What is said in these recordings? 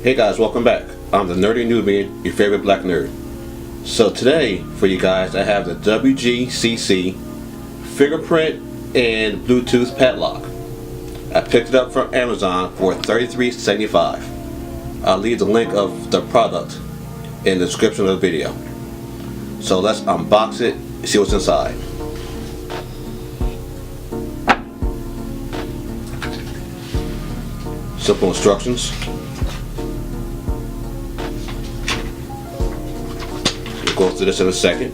Hey guys, welcome back. I'm the nerdy Nubian, your favorite black nerd. So today, for you guys, I have the WGCC Fingerprint and Bluetooth Padlock. I picked it up from Amazon for $33.75. I'll leave the link of the product in the description of the video. So let's unbox it and see what's inside. Simple instructions. We'll go through this in a second.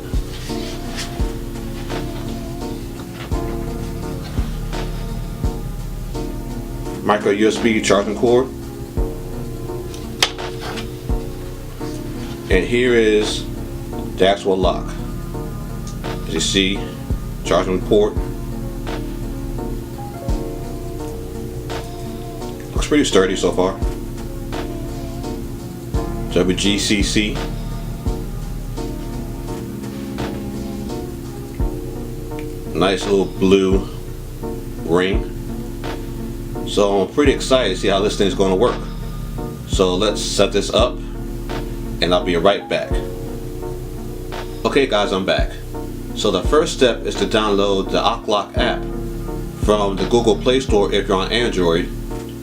Micro USB charging cord. And here is the actual lock. As you see, charging port. Looks pretty sturdy so far. WGCC. Nice little blue ring. So I'm pretty excited to see how this thing's going to work. So let's set this up and I'll be right back. Okay guys, I'm back. So the first step is to download the Padlock app from the Google Play Store if you're on Android,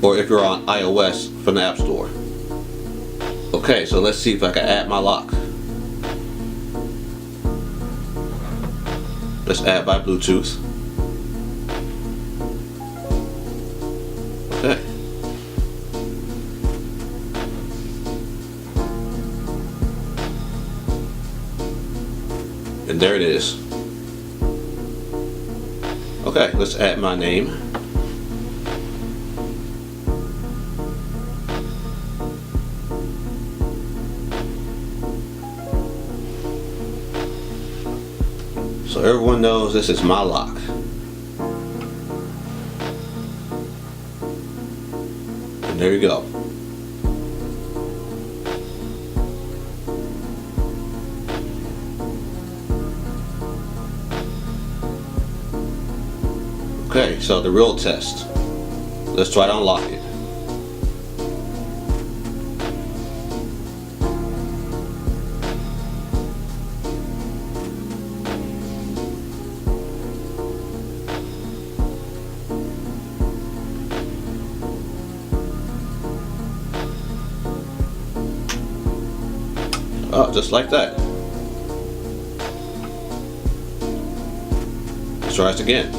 or if you're on iOS from the App Store. Okay, so let's see if I can add my lock. Let's add by Bluetooth. Okay. And there it is. Okay, let's add my name. So everyone knows this is my lock. And there you go. Okay, so the real test. Let's try to unlock it. Oh, just like that. Let's try this again.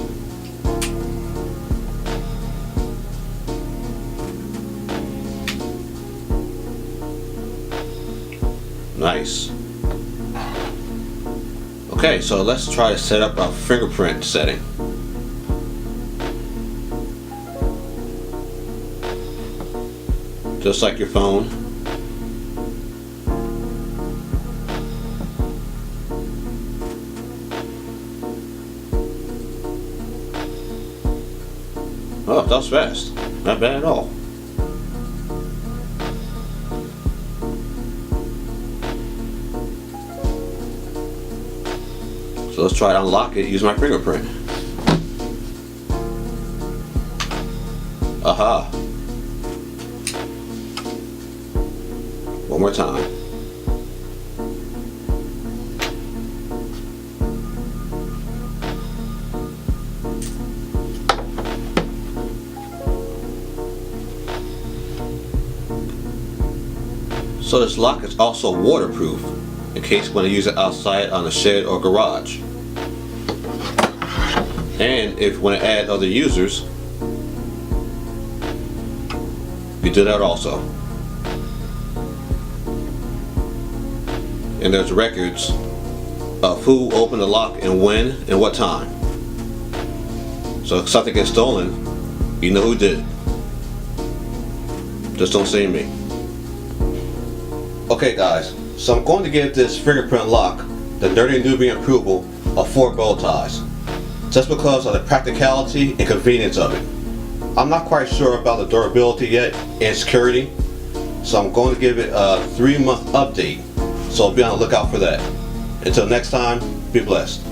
Nice. Okay, so let's try to set up our fingerprint setting. Just like your phone. Oh, that was fast. Not bad at all. So let's try to unlock it using my fingerprint. Aha. One more time. So this lock is also waterproof in case you want to use it outside on a shed or garage. And if you want to add other users, you do that also. And there's records of who opened the lock and when and what time. So if something gets stolen, you know who did it. Just don't say me. Okay guys, so I'm going to give this fingerprint lock the Nerdy Nubian approval of 4 bow ties, just because of the practicality and convenience of it. I'm not quite sure about the durability yet and security, so I'm going to give it a 3-month update, so be on the lookout for that. Until next time, be blessed.